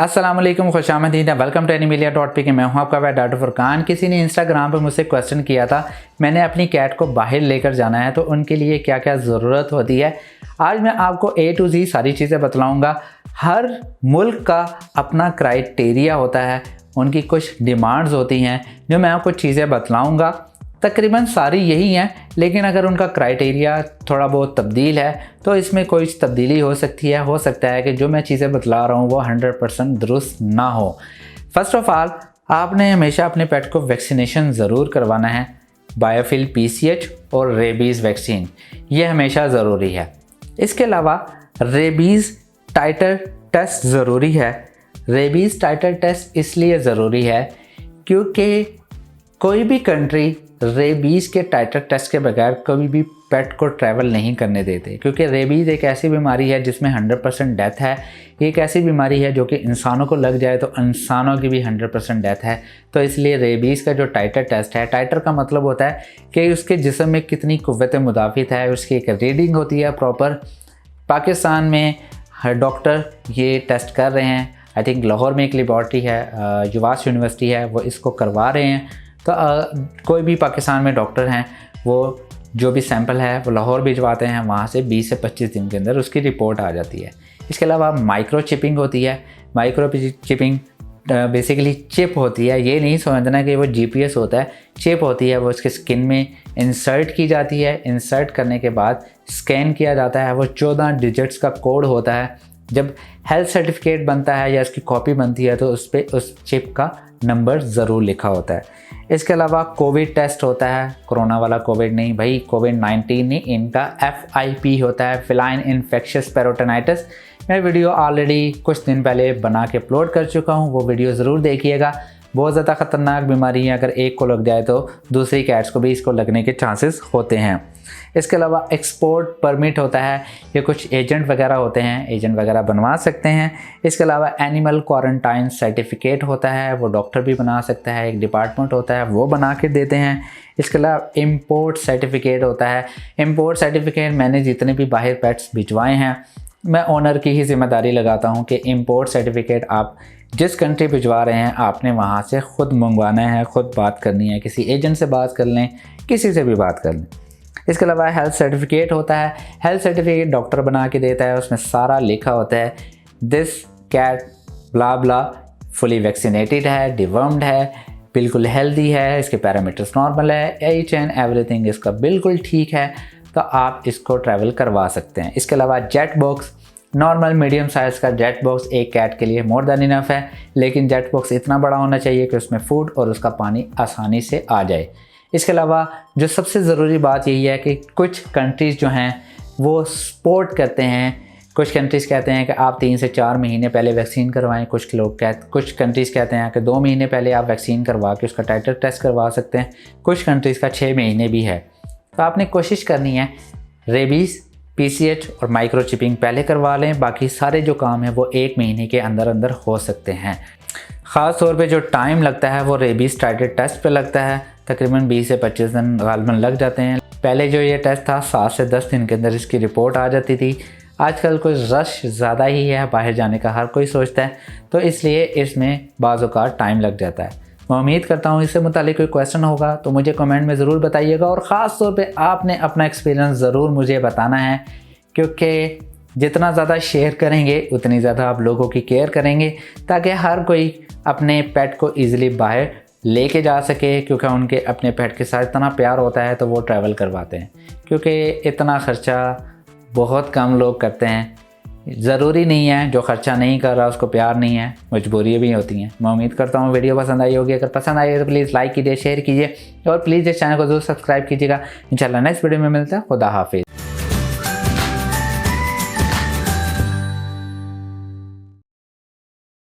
अस्सलाम वालेकुम, खुशामदीद, welcome to एनिमिलिया.pk। मैं हूं आपका भाई डॉक्टर फुरकान। किसी ने इंस्टाग्राम पर मुझसे क्वेश्चन किया था, मैंने अपनी कैट को बाहर लेकर जाना है तो उनके लिए क्या क्या ज़रूरत होती है। आज मैं आपको A to Z सारी चीज़ें बतलाऊंगा। हर मुल्क का अपना क्राइटेरिया होता है, उनकी कुछ डिमांड्स होती हैं जो मैं आपको चीज़ें बतलाऊँगा। तकरीबन सारी यही हैं, लेकिन अगर उनका क्राइटेरिया थोड़ा बहुत तब्दील है तो इसमें कोई तब्दीली हो सकती है। हो सकता है कि जो मैं चीज़ें बतला रहा हूँ वो 100% दुरुस्त ना हो। फर्स्ट ऑफ़ ऑल, आपने हमेशा अपने पेट को वैक्सीनेशन ज़रूर करवाना है। बायोफिल PCH और रेबीज़ वैक्सीन, ये हमेशा ज़रूरी है। इसके अलावा रेबीज़ टाइटर टेस्ट ज़रूरी है। रेबीज़ टाइटर टेस्ट इसलिए ज़रूरी है क्योंकि कोई भी कंट्री रेबीज़ के टाइटर टेस्ट के बगैर कभी भी पेट को ट्रैवल नहीं करने देते, क्योंकि रेबीज़ एक ऐसी बीमारी है जिसमें 100% डेथ है। एक ऐसी बीमारी है जो कि इंसानों को लग जाए तो इंसानों की भी 100% डेथ है। तो इसलिए रेबीज़ का जो टाइटर टेस्ट है, टाइटर का मतलब होता है कि उसके जिस्म में कितनी कुव्वत मुदाफ़ित है, उसकी एक रीडिंग होती है प्रॉपर। पाकिस्तान में हर डॉक्टर ये टेस्ट कर रहे हैं। आई थिंक लाहौर में एक लेबॉर्ट्री है, युवास यूनिवर्सिटी है, वो इसको करवा रहे हैं। तो कोई भी पाकिस्तान में डॉक्टर हैं, वो जो भी सैंपल है वो लाहौर भिजवाते हैं, वहाँ से 20 से 25 दिन के अंदर उसकी रिपोर्ट आ जाती है। इसके अलावा माइक्रो चिपिंग होती है। माइक्रो चिपिंग बेसिकली चिप होती है, ये नहीं समझना कि वो GPS होता है। चिप होती है, वो उसके स्किन में इंसर्ट की जाती है। इंसर्ट करने के बाद स्कैन किया जाता है। वो 14 डिजिट्स का कोड होता है। जब हेल्थ सर्टिफिकेट बनता है या उसकी कॉपी बनती है तो उस पर उस चिप का नंबर ज़रूर लिखा होता है। इसके अलावा कोविड टेस्ट होता है, कोरोना वाला कोविड नहीं भाई, कोविड-19 नहीं, इनका FIP होता है, फिलाइन इन्फेक्शियस पेरिटोनाइटिस। मैं वीडियो ऑलरेडी कुछ दिन पहले बना के अपलोड कर चुका हूँ, वो वीडियो ज़रूर देखिएगा। बहुत ज़्यादा ख़तरनाक बीमारी है, अगर एक को लग जाए तो दूसरी कैट्स को भी इसको लगने के चांसेस होते हैं। इसके अलावा एक्सपोर्ट परमिट होता है, ये कुछ एजेंट वगैरह होते हैं, एजेंट वगैरह बनवा सकते हैं। इसके अलावा एनिमल क्वारंटाइन सर्टिफिकेट होता है, वो डॉक्टर भी बना सकता है, एक डिपार्टमेंट होता है वो बना के देते हैं। इसके अलावा इम्पोर्ट सर्टिफिकेट होता है। इम्पोर्ट सर्टिफिकेट मैंने जितने भी बाहर पेट्स भिजवाए हैं, मैं ओनर की ही जिम्मेदारी लगाता हूँ कि इम्पोर्ट सर्टिफिकेट आप जिस कंट्री भिजवा रहे हैं आपने वहाँ से ख़ुद मंगवाना है, ख़ुद बात करनी है, किसी एजेंट से बात कर लें, किसी से भी बात कर लें। इसके अलावा हेल्थ सर्टिफिकेट होता है। हेल्थ सर्टिफिकेट डॉक्टर बना के देता है, उसमें सारा लिखा होता है this cat blah blah fully vaccinated है, डिवर्म्ड है, बिल्कुल हेल्दी है, इसके पैरामीटर्स नॉर्मल है, एच एंड एवरीथिंग इसका बिल्कुल ठीक है, तो आप इसको ट्रैवल करवा सकते हैं। इसके अलावा jet box, normal medium size का जेट बॉक्स एक कैट के लिए मोर देन इनफ है, लेकिन जेट बॉक्स इतना बड़ा होना चाहिए कि उसमें फ़ूड और उसका पानी आसानी से आ जाए। इसके अलावा जो सबसे ज़रूरी बात यही है कि कुछ कंट्रीज़ जो हैं वो सपोर्ट करते हैं। कुछ कंट्रीज़ कहते हैं कि आप 3 से 4 महीने पहले वैक्सीन करवाएं। कुछ कंट्रीज़ कहते हैं कि 2 महीने पहले आप वैक्सीन करवा के उसका टाइटर टेस्ट करवा सकते हैं। कुछ कंट्रीज़ का 6 महीने भी है। तो आपने कोशिश करनी है रेबीज़, PCH और माइक्रो चिपिंग पहले करवा लें, बाकी सारे जो काम है वो 1 महीने के अंदर अंदर हो सकते हैं। ख़ास तौर पे जो टाइम लगता है वो रेबीज़ टाइटर टेस्ट पे लगता है, तकरीबन 20 से 25 दिन गालबन लग जाते हैं। पहले जो ये टेस्ट था 7 से 10 दिन के अंदर इसकी रिपोर्ट आ जाती थी। आजकल कोई रश ज़्यादा ही है बाहर जाने का, हर कोई सोचता है, तो इसलिए इसमें बाज़ औक़ात टाइम लग जाता है। मैं उम्मीद करता हूँ इससे मुतालिक कोई क्वेश्चन होगा तो मुझे कमेंट में ज़रूर बताइएगा, और ख़ास तौर पे आपने अपना एक्सपीरियंस ज़रूर मुझे बताना है, क्योंकि जितना ज़्यादा शेयर करेंगे उतनी ज़्यादा आप लोगों की केयर करेंगे, ताकि हर कोई अपने पेट को ईज़िली बाहर लेके जा सके, क्योंकि उनके अपने पेट के साथ इतना प्यार होता है तो वो ट्रैवल करवाते हैं। क्योंकि इतना ख़र्चा बहुत कम लोग करते हैं। ज़रूरी नहीं है जो ख़र्चा नहीं कर रहा उसको प्यार नहीं है, मजबूरियाँ भी होती हैं। मैं उम्मीद करता हूँ वीडियो पसंद आई होगी। अगर पसंद आई है तो प्लीज़ लाइक कीजिए, शेयर कीजिए, और प्लीज़ इस चैनल को ज़रूर सब्सक्राइब कीजिएगा। इंशाल्लाह नेक्स्ट वीडियो में मिलता है। खुदा हाफिज़।